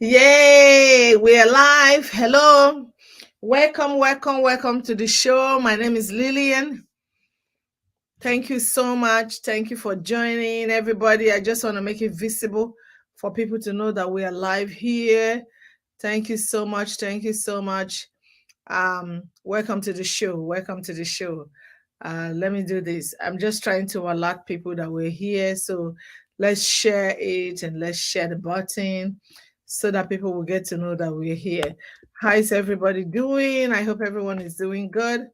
Yay, we are live. Hello. Welcome to the show. My name is Lillian. Thank you so much. Thank you for joining, everybody. I just want to make it visible for people to know that we are live here. Thank you so much. Thank you so much. Welcome to the show. Welcome to the show. Let me do this. I'm just trying to alert people that we're here. So let's share it and let's share the button so that people will get to know that we're here. How is everybody doing? I hope everyone is doing good.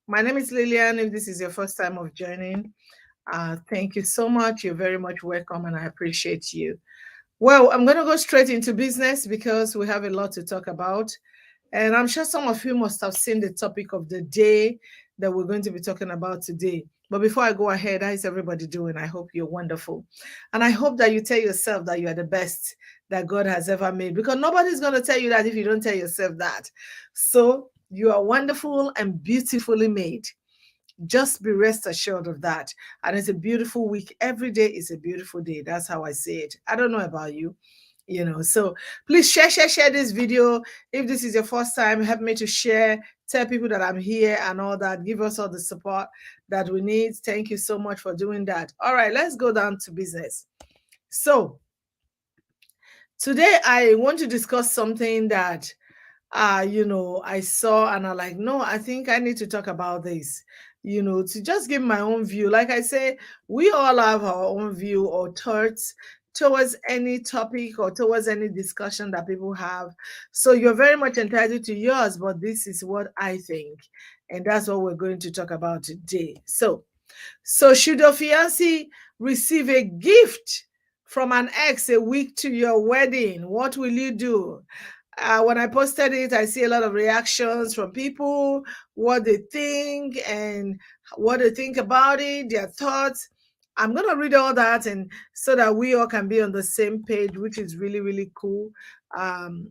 My name is Lillian. If this is your first time of joining, thank you so much. You're very much welcome and I appreciate you. Well, I'm going to go straight into business because we have a lot to talk about. And I'm sure some of you must have seen the topic of the day that we're going to be talking about today. But before I go ahead, how is everybody doing? I hope you're wonderful. And I hope that you tell yourself that you are the best that God has ever made, because nobody's going to tell you that if you don't tell yourself that. So you are wonderful and beautifully made. Just be rest assured of that. And it's a beautiful week. Every day is a beautiful day. That's how I say it. I don't know about you. So please share this video. If this is your first time, help me to share, tell people that I'm here and all that. Give us all the support that we need. Thank you so much for doing that. All right, let's go down to business. So today I want to discuss something that I saw and I'm like, no, I think I need to talk about this, to just give my own view. Like I say, we all have our own view or thoughts towards any topic or towards any discussion that people have. So you're very much entitled to yours, but this is what I think. And that's what we're going to talk about today. So should your fiancé receive a gift from an ex a week to your wedding? What will you do? When I posted it, I see a lot of reactions from people, what they think and what they think about it, their thoughts. I'm going to read all that and so that we all can be on the same page, which is really, really cool. Um,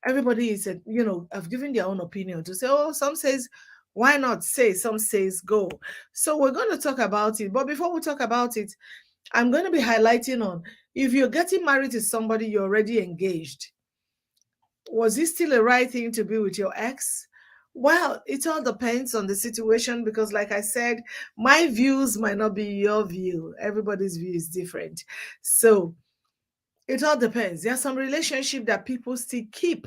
Everybody is, have given their own opinion to say, oh, some says, why not say, some says go. So we're going to talk about it. But before we talk about it, I'm going to be highlighting on if you're getting married to somebody, you're already engaged, was it still a right thing to be with your ex? Well, it all depends on the situation because, like I said, my views might not be your view. Everybody's view is different. So it all depends. There are some relationships that people still keep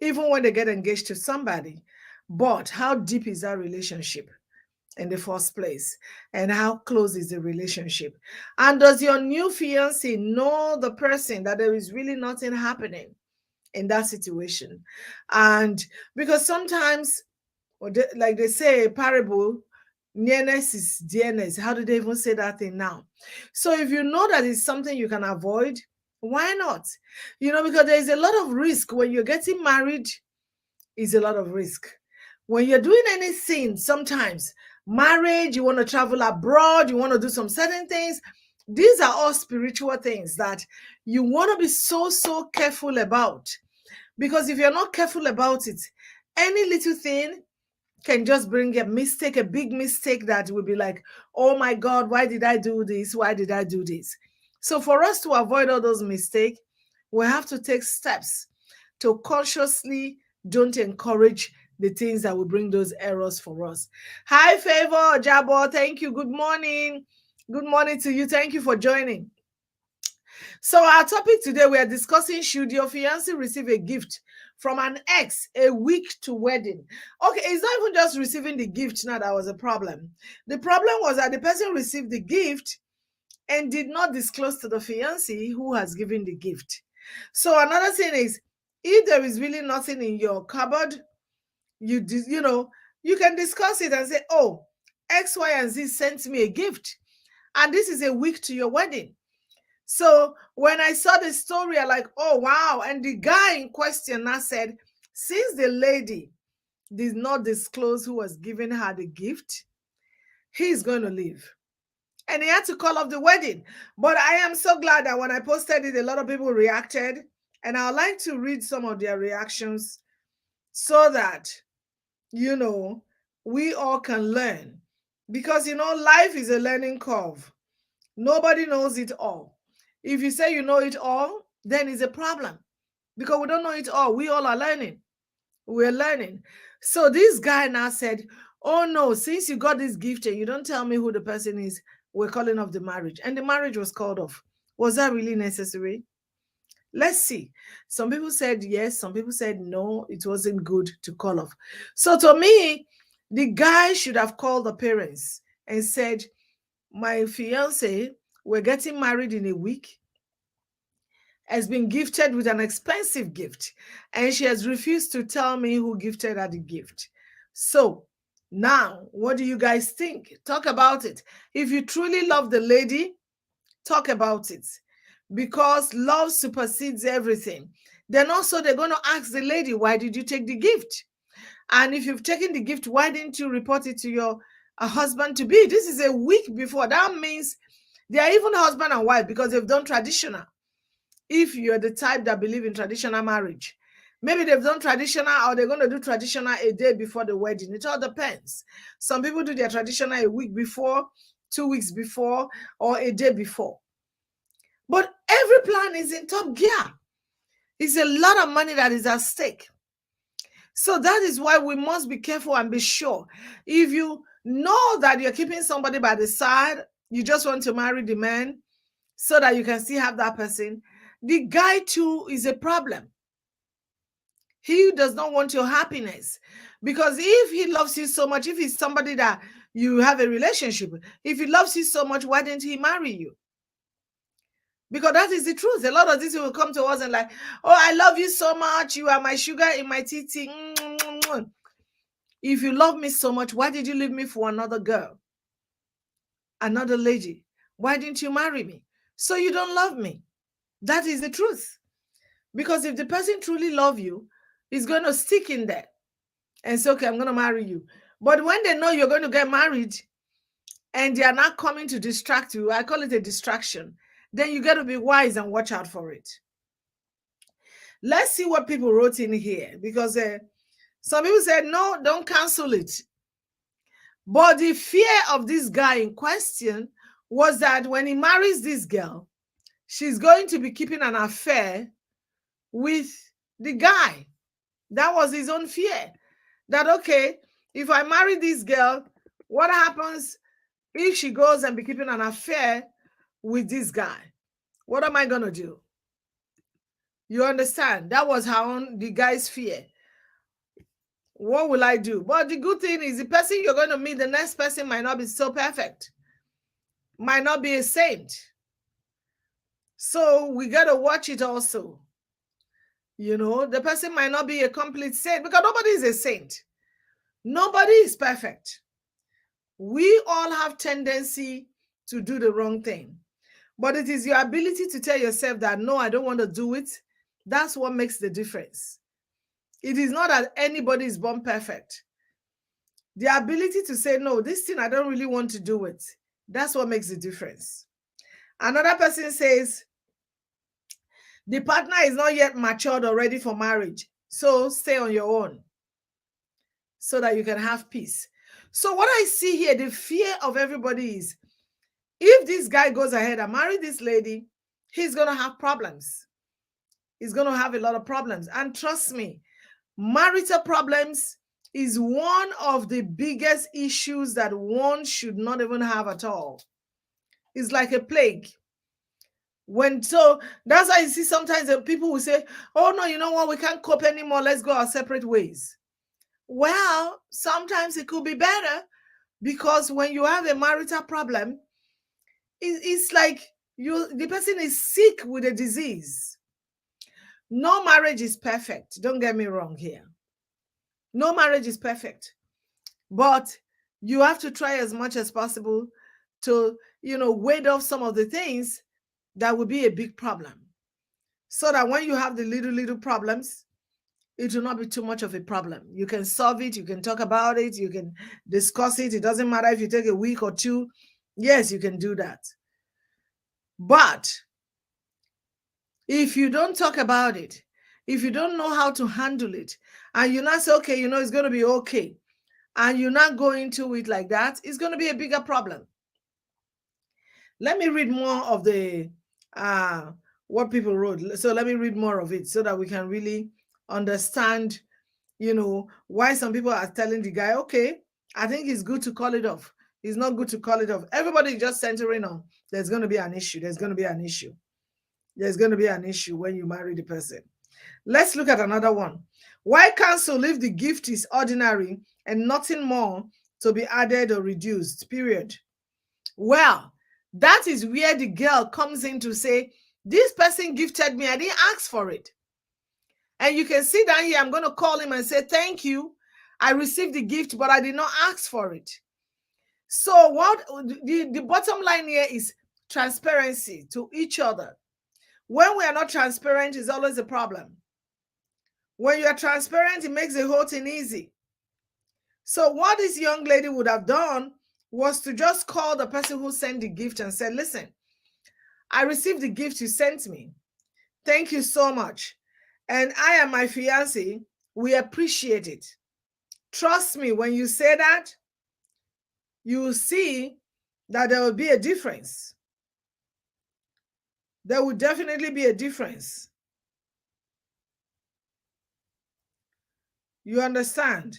even when they get engaged to somebody. But how deep is that relationship in the first place? And how close is the relationship? And does your new fiancé know the person that there is really nothing happening in that situation? And because sometimes, like they say, a parable, nearness is dearness. How do they even say that thing now? So if you know that it's something you can avoid, why not? Because there's a lot of risk when you're getting married. Is a lot of risk when you're doing anything. Sometimes marriage, you want to travel abroad, you want to do some certain things. These are all spiritual things that you want to be so careful about, because if you're not careful about it, any little thing can just bring a mistake, a big mistake that will be like, oh my God, why did I do this? Why did I do this? So for us to avoid all those mistakes, we have to take steps to consciously don't encourage the things that will bring those errors for us. Hi, Favor, Jabo, thank you. Good morning. Good morning to you. Thank you for joining. So our topic today, we are discussing, should your fiancé receive a gift from an ex a week to wedding? Okay, it's not even just receiving the gift now that was a problem. The problem was that the person received the gift and did not disclose to the fiancé who has given the gift. So another thing is, if there is really nothing in your cupboard, you can discuss it and say, oh, X, Y, and Z sent me a gift, and this is a week to your wedding. So when I saw the story, I like, oh, wow. And the guy in question now said, since the lady did not disclose who was giving her the gift, he's going to leave. And he had to call off the wedding. But I am so glad that when I posted it, a lot of people reacted. And I'd like to read some of their reactions so that, we all can learn. Because, life is a learning curve. Nobody knows it all. If you say you know it all, then it's a problem. because we don't know it all. We all are learning. We're learning. So this guy now said, oh no, since you got this gift and you don't tell me who the person is, we're calling off the marriage. And the marriage was called off. Was that really necessary? Let's see. Some people said yes, some people said no, it wasn't good to call off. So to me, the guy should have called the parents and said, my fiance, we're getting married in a week, has been gifted with an expensive gift, and she has refused to tell me who gifted her the gift. So now, what do you guys think? Talk about it. If you truly love the lady, talk about it, because love supersedes everything. Then also they're going to ask the lady, why did you take the gift? And if you've taken the gift, why didn't you report it to your husband to be? This is a week before. That means they are even husband and wife because they've done traditional. If you're the type that believe in traditional marriage, maybe they've done traditional or they're going to do traditional a day before the wedding. It all depends. Some people do their traditional a week before, 2 weeks before, or a day before. But every plan is in top gear. It's a lot of money that is at stake. So that is why we must be careful and be sure. If you know that you're keeping somebody by the side, you just want to marry the man so that you can still have that person, the guy too is a problem. He does not want your happiness, because if he loves you so much, if he's somebody that you have a relationship with, if he loves you so much, why didn't he marry you? Because that is the truth. A lot of these will come to us and like, oh, I love you so much. You are my sugar in my titty. If you love me so much, why did you leave me for another girl, another lady? Why didn't you marry me? So you don't love me. That is the truth. Because if the person truly loves you, he's going to stick in there and say, okay, I'm going to marry you. But when they know you're going to get married and they are not coming to distract you, I call it a distraction, then you got to be wise and watch out for it. Let's see what people wrote in here, because some people said, no, don't cancel it. But the fear of this guy in question was that when he marries this girl, she's going to be keeping an affair with the guy. That was his own fear. That, okay, if I marry this girl, what happens if she goes and be keeping an affair with this guy? What am I going to do? You understand? That was the guy's fear. What will I do? But the good thing is the person you're going to meet, the next person might not be so perfect, might not be a saint. So we got to watch it also. You know, the person might not be a complete saint, because nobody is a saint. Nobody is perfect. We all have tendency to do the wrong thing. But it is your ability to tell yourself that, no, I don't want to do it. That's what makes the difference. It is not that anybody is born perfect. The ability to say, no, this thing, I don't really want to do it. That's what makes the difference. Another person says, the partner is not yet matured or ready for marriage. So stay on your own so that you can have peace. So what I see here, the fear of everybody is, if this guy goes ahead and marry this lady, he's going to have problems. He's going to have a lot of problems. And trust me, marital problems is one of the biggest issues that one should not even have at all. It's like a plague. So that's why you see sometimes people will say, oh no, you know what, we can't cope anymore, let's go our separate ways. Well, sometimes it could be better, because when you have a marital problem, it's like the person is sick with a disease. No marriage is perfect. Don't get me wrong here. No marriage is perfect. But you have to try as much as possible to, wade off some of the things that would be a big problem, so that when you have the little problems, it will not be too much of a problem. You can solve it. You can talk about it. You can discuss it. It doesn't matter if you take a week or two. Yes, you can do that. But if you don't talk about it, if you don't know how to handle it, and you're not say, okay, it's going to be okay, and you're not going to it like that, it's going to be a bigger problem. Let me read more of the what people wrote. So let me read more of it so that we can really understand, why some people are telling the guy, okay, I think it's good to call it off. It's not good to call it off. Everybody just centering on there's going to be an issue. There's going to be an issue. There's going to be an issue when you marry the person. Let's look at another one. Why cancel if the gift is ordinary and nothing more to be added or reduced, period? Well, that is where the girl comes in to say, this person gifted me, I didn't ask for it. And you can see down here, I'm going to call him and say, thank you. I received the gift, but I did not ask for it. So what the bottom line here is transparency to each other. When we are not transparent, is always a problem. When you are transparent, it makes the whole thing easy. So what this young lady would have done was to just call the person who sent the gift and said, listen, I received the gift you sent me. Thank you so much. And I and my fiancé, we appreciate it. Trust me, when you say that, you will see that there will be a difference. There will definitely be a difference. You understand?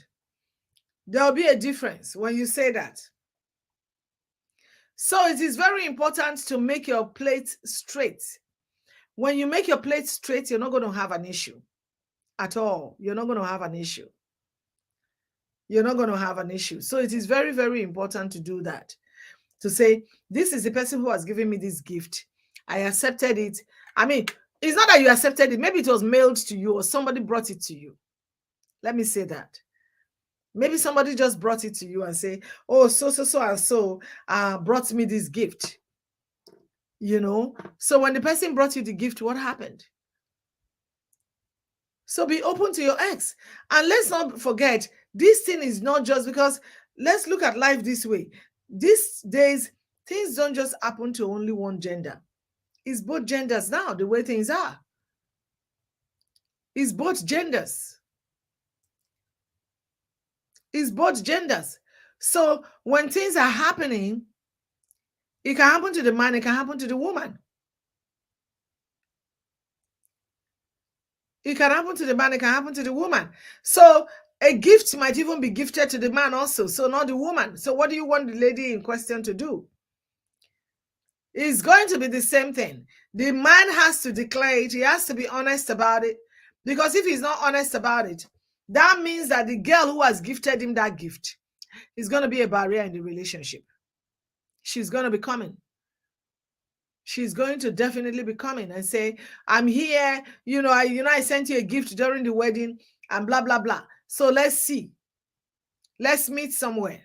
There will be a difference when you say that. So it is very important to make your plate straight. When you make your plate straight, you're not going to have an issue at all. You're not going to have an issue. You're not going to have an issue. So it is very, very important to do that. To say, this is the person who has given me this gift. I accepted it. I mean, it's not that you accepted it. Maybe it was mailed to you or somebody brought it to you. Let me say that. Maybe somebody just brought it to you and say, oh, so and so brought me this gift. So when the person brought you the gift, what happened? So be open to your ex. And let's not forget, this thing is not just because, let's look at life this way. These days, things don't just happen to only one gender. It's both genders now, the way things are. It's both genders. It's both genders. So when things are happening, it can happen to the man, it can happen to the woman. It can happen to the man, it can happen to the woman. So a gift might even be gifted to the man also, so not the woman. So what do you want the lady in question to do? It's going to be the same thing. The man has to declare it. He has to be honest about it. Because if he's not honest about it, that means that the girl who has gifted him that gift is going to be a barrier in the relationship. She's going to be coming. She's going to definitely be coming and say, I'm here, I sent you a gift during the wedding and blah, blah, blah. So let's see. Let's meet somewhere.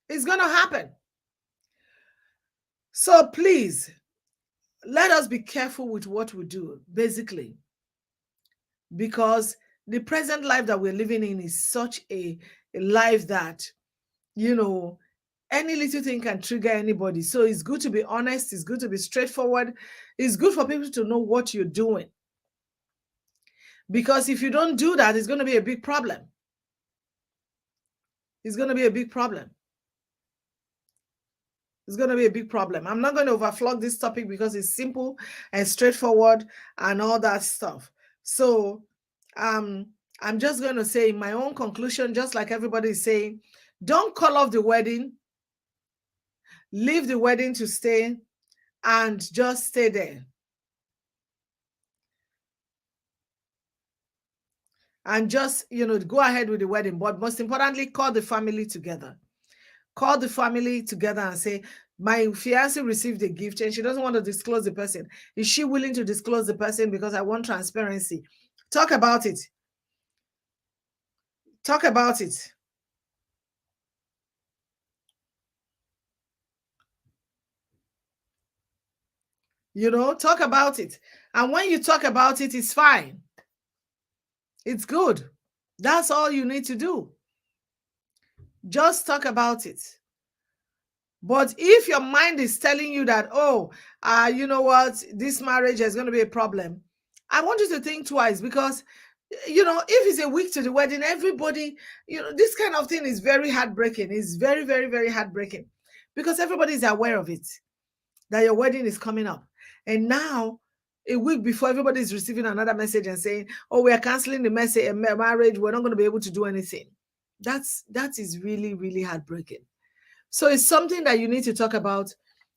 It's going to happen. So please, let us be careful with what we do, basically. Because the present life that we're living in is such a life that, any little thing can trigger anybody. So it's good to be honest. It's good to be straightforward. It's good for people to know what you're doing. Because if you don't do that, it's going to be a big problem. It's going to be a big problem. It's going to be a big problem. I'm not going to overflog this topic because it's simple and straightforward and all that stuff. So I'm just going to say my own conclusion, just like everybody is saying, don't call off the wedding. Leave the wedding to stay and just stay there. And just, go ahead with the wedding. But most importantly, call the family together. Call the family together and say, my fiancé received a gift and she doesn't want to disclose the person. Is she willing to disclose the person? Because I want transparency. Talk about it. Talk about it. Talk about it. And when you talk about it, it's fine. It's good. That's all you need to do. Just talk about it. But if your mind is telling you that, you know what, this marriage is going to be a problem, I want you to think twice because, if it's a week to the wedding, everybody, this kind of thing is very heartbreaking. It's very, very, very heartbreaking because everybody is aware of it, that your wedding is coming up. And now, a week before, everybody is receiving another message and saying, oh, we are canceling the marriage. We're not going to be able to do anything. That is really, really heartbreaking. So it's something that you need to talk about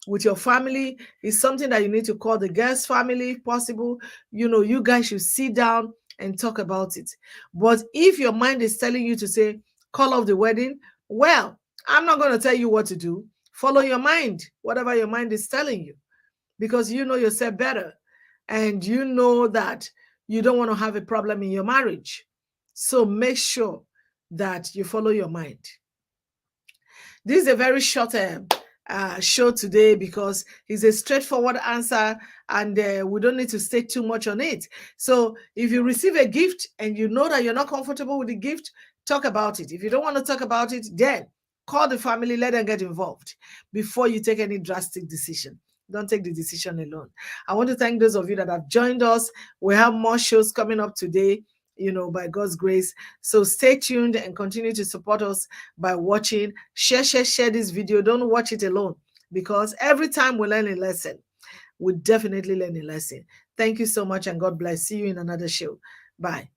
with your family. It's something that you need to call the girl's family if possible. You guys should sit down and talk about it. But if your mind is telling you to say, call off the wedding, well, I'm not going to tell you what to do. Follow your mind, whatever your mind is telling you, because you know yourself better. And you know that you don't want to have a problem in your marriage. So make sure that you follow your mind. This is a very short show today because it's a straightforward answer, and we don't need to stay too much on it. So if you receive a gift and you know that you're not comfortable with the gift, talk about it. If you don't want to talk about it, then call the family, let them get involved before you take any drastic decision. Don't take the decision alone. I want to thank those of you that have joined us. We have more shows coming up today, by God's grace. So stay tuned and continue to support us by watching. Share this video. Don't watch it alone, because every time we learn a lesson, we definitely learn a lesson. Thank you so much, and God bless. See you in another show. Bye.